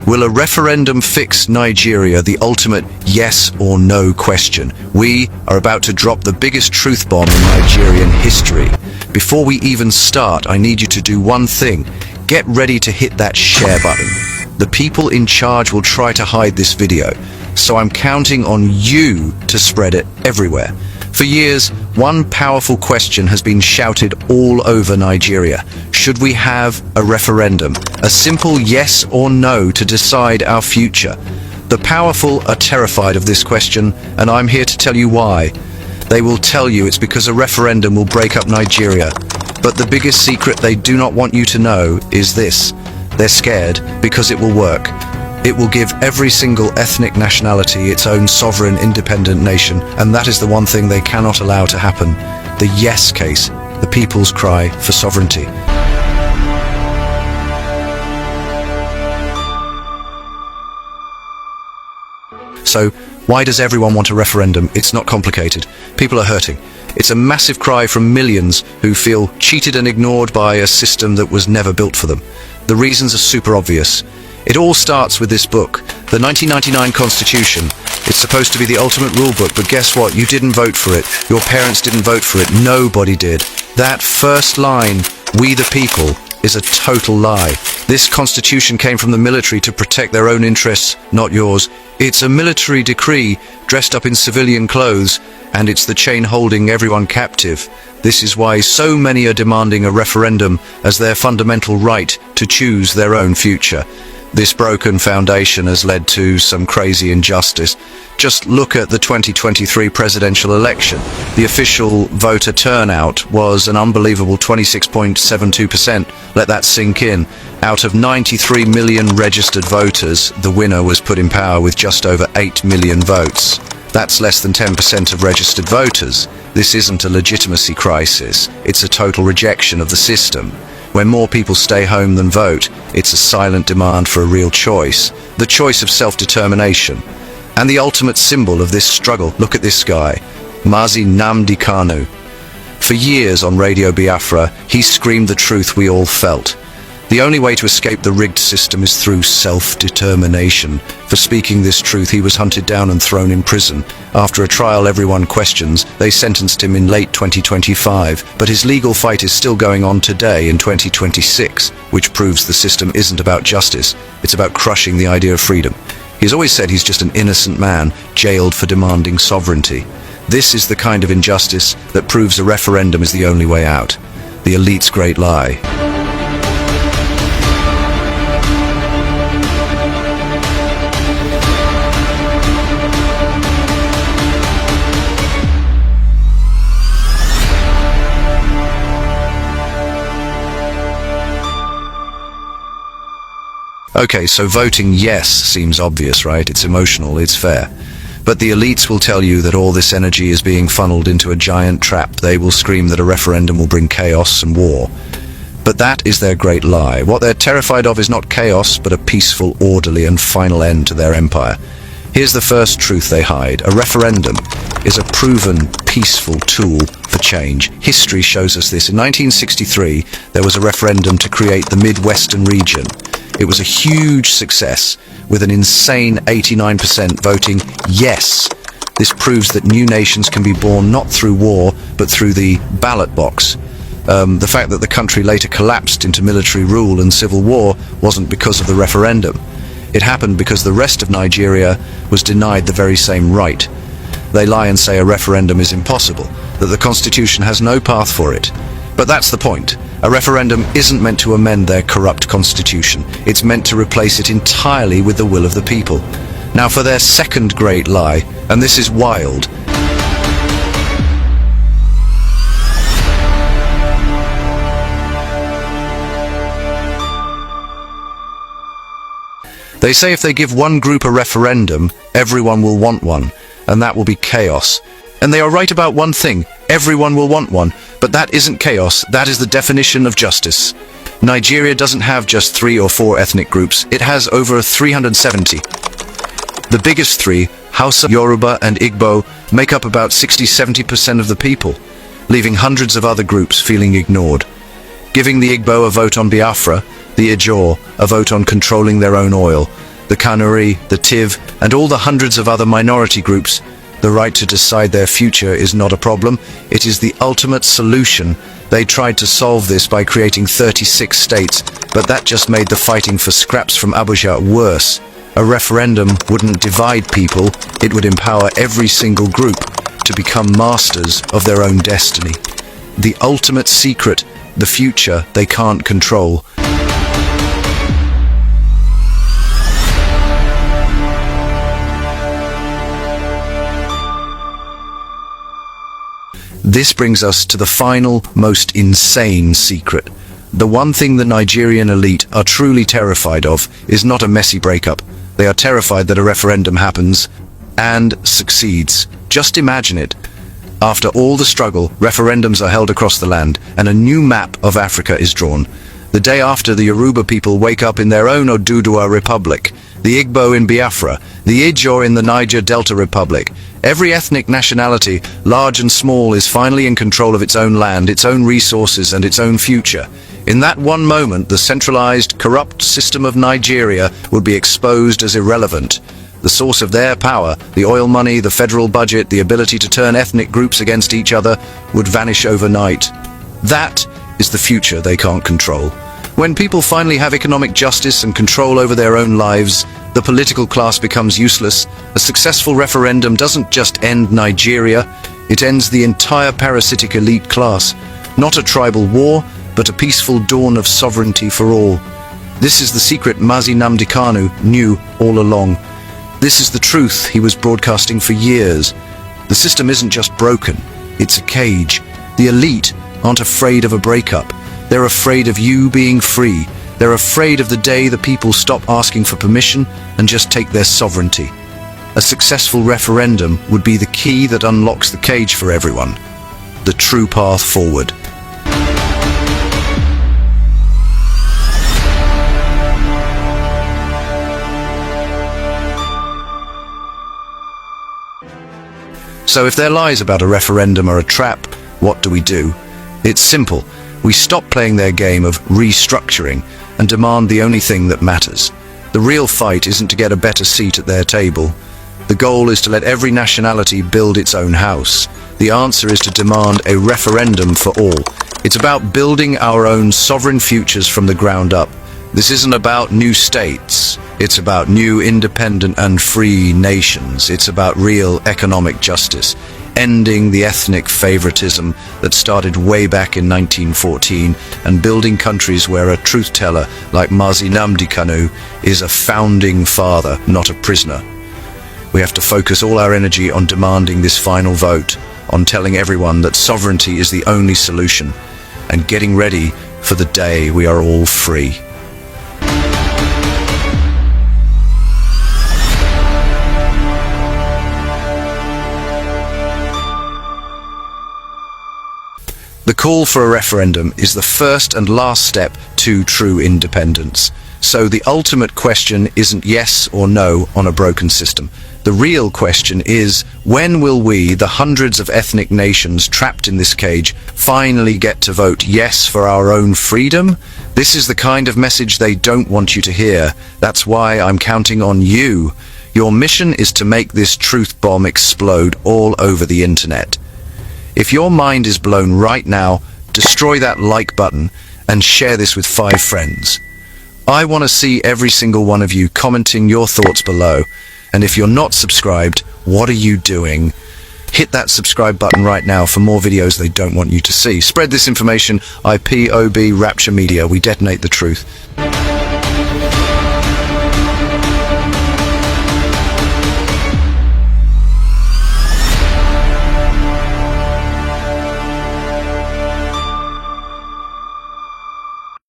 Will a referendum fix Nigeria? The ultimate yes or no question. We are about to drop the biggest truth bomb in Nigerian history. Before we even start, I need you to do one thing. Get ready to hit that share button. The people in charge will try to hide this video, so I'm counting on you to spread it everywhere. For years, one powerful question has been shouted all over Nigeria. Should we have a referendum? A simple yes or no to decide our future. The powerful are terrified of this question, and I'm here to tell you why. They will tell you it's because a referendum will break up Nigeria. But the biggest secret they do not want you to know is this. They're scared because it will work. It will give every single ethnic nationality its own sovereign, independent nation, and that is the one thing they cannot allow to happen. The yes case, the people's cry for sovereignty. So, why does everyone want a referendum? It's not complicated. People are hurting. It's a massive cry from millions who feel cheated and ignored by a system that was never built for them. The reasons are super obvious. It all starts with this book, the 1999 Constitution. It's supposed to be the ultimate rule book, but guess what? You didn't vote for it. Your parents didn't vote for it. Nobody did. That first line, "We the people," is a total lie. This constitution came from the military to protect their own interests, not yours. It's a military decree dressed up in civilian clothes, and it's the chain holding everyone captive. This is why so many are demanding a referendum as their fundamental right to choose their own future. This broken foundation has led to some crazy injustice. Just look at the 2023 presidential election. The official voter turnout was an unbelievable 26.72%. Let that sink in. Out of 93 million registered voters, the winner was put in power with just over 8 million votes. That's less than 10% of registered voters. This isn't a legitimacy crisis. It's a total rejection of the system. When more people stay home than vote, it's a silent demand for a real choice, the choice of self-determination. And the ultimate symbol of this struggle, look at this guy, Mazi Nnamdi Kanu. For years on Radio Biafra, he screamed the truth we all felt. The only way to escape the rigged system is through self-determination. For speaking this truth, he was hunted down and thrown in prison. After a trial everyone questions, they sentenced him in late 2025, but his legal fight is still going on today in 2026, which proves the system isn't about justice, it's about crushing the idea of freedom. He's always said he's just an innocent man, jailed for demanding sovereignty. This is the kind of injustice that proves a referendum is the only way out. The elite's great lie. Okay, so voting yes seems obvious, right? It's emotional, it's fair. But the elites will tell you that all this energy is being funneled into a giant trap. They will scream that a referendum will bring chaos and war. But that is their great lie. What they're terrified of is not chaos, but a peaceful, orderly, and final end to their empire. Here's the first truth they hide. A referendum is a proven, peaceful tool for change. History shows us this. In 1963, there was a referendum to create the Midwestern region. It was a huge success, with an insane 89% voting yes. This proves that new nations can be born not through war, but through the ballot box. The fact that the country later collapsed into military rule and civil war wasn't because of the referendum. It happened because the rest of Nigeria was denied the very same right. They lie and say a referendum is impossible, that the constitution has no path for it. But that's the point. A referendum isn't meant to amend their corrupt constitution. It's meant to replace it entirely with the will of the people. Now for their second great lie, and this is wild. They say if they give one group a referendum, everyone will want one, and that will be chaos. And they are right about one thing, everyone will want one, but that isn't chaos, that is the definition of justice. Nigeria doesn't have just 3 or 4 ethnic groups, it has over 370. The biggest three, Hausa, Yoruba and Igbo, make up about 60–70% of the people, leaving hundreds of other groups feeling ignored. Giving the Igbo a vote on Biafra, the Ijaw a vote on controlling their own oil, the Kanuri, the Tiv, and all the hundreds of other minority groups. The right to decide their future is not a problem, it is the ultimate solution. They tried to solve this by creating 36 states, but that just made the fighting for scraps from Abuja worse. A referendum wouldn't divide people, it would empower every single group to become masters of their own destiny. The ultimate secret, the future they can't control. This brings us to the final, most insane secret. The one thing the Nigerian elite are truly terrified of is not a messy breakup. They are terrified that a referendum happens and succeeds. Just imagine it. After all the struggle, referendums are held across the land and a new map of Africa is drawn. The day after, the Yoruba people wake up in their own Oduduwa Republic, the Igbo in Biafra, the Ijaw in the Niger Delta Republic. Every ethnic nationality, large and small, is finally in control of its own land, its own resources, and its own future. In that one moment, the centralized, corrupt system of Nigeria would be exposed as irrelevant. The source of their power, the oil money, the federal budget, the ability to turn ethnic groups against each other, would vanish overnight. That is the future they can't control. When people finally have economic justice and control over their own lives, the political class becomes useless. A successful referendum doesn't just end Nigeria, it ends the entire parasitic elite class. Not a tribal war, but a peaceful dawn of sovereignty for all. This is the secret Mazi Nnamdi Kanu knew all along. This is the truth he was broadcasting for years. The system isn't just broken, it's a cage. The elite aren't afraid of a breakup. They're afraid of you being free. They're afraid of the day the people stop asking for permission and just take their sovereignty. A successful referendum would be the key that unlocks the cage for everyone. The true path forward. So if their lies about a referendum are a trap, what do we do? It's simple. We stop playing their game of restructuring and demand the only thing that matters. The real fight isn't to get a better seat at their table. The goal is to let every nationality build its own house. The answer is to demand a referendum for all. It's about building our own sovereign futures from the ground up. This isn't about new states. It's about new independent and free nations. It's about real economic justice, ending the ethnic favoritism that started way back in 1914 and building countries where a truth-teller like Mazi Nnamdi Kanu is a founding father, not a prisoner. We have to focus all our energy on demanding this final vote, on telling everyone that sovereignty is the only solution, and getting ready for the day we are all free. The call for a referendum is the first and last step to true independence. So the ultimate question isn't yes or no on a broken system. The real question is, when will we, the hundreds of ethnic nations trapped in this cage, finally get to vote yes for our own freedom? This is the kind of message they don't want you to hear. That's why I'm counting on you. Your mission is to make this truth bomb explode all over the internet. If your mind is blown right now, destroy that like button and share this with 5 friends. I want to see every single one of you commenting your thoughts below. And if you're not subscribed, what are you doing? Hit that subscribe button right now for more videos they don't want you to see. Spread this information. IPOB Rapture Media. We detonate the truth.